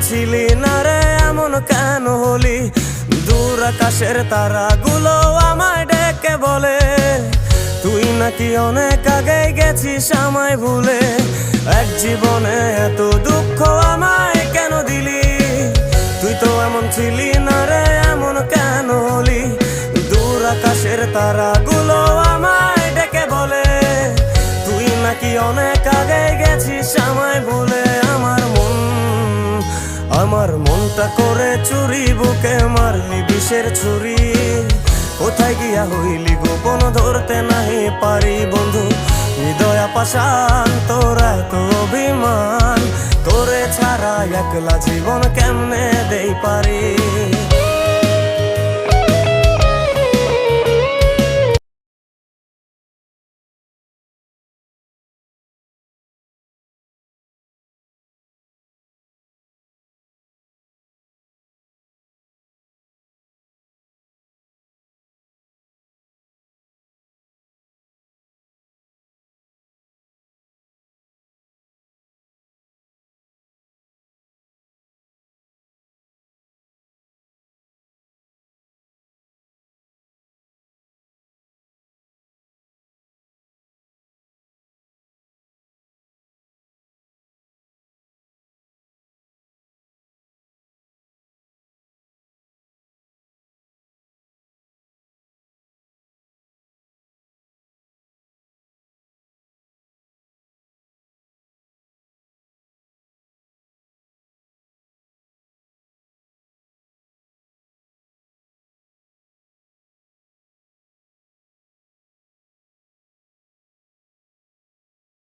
ছিলি না রে এমন কেন হলি? দূর আকাশের তারাগুলো আমায় ডেকে বলে তুই নাকি অনেক আগে গেছিস আমায় ভুলে। এক জীবনে এত দুঃখ আমায় কেন দিলি? তুই তো এমন ছিলি না রে এমন কেন হলি? দূর আকাশের তারাগুলো আমায় ডেকে বলে তুই নাকি অনেক আগে গেছিস আমায় ভুলে। আমার মনটা করে চুরি, বুকে মারলি বিষের ছুরি। কোথায় গিয়া হইলি গোপন ধরতে নাহি পারি বন্ধু। হৃদয় পাষাণ তোর এত অভিমান, তোরে ছাড়া একলা জীবন কেমনে দেই পারি।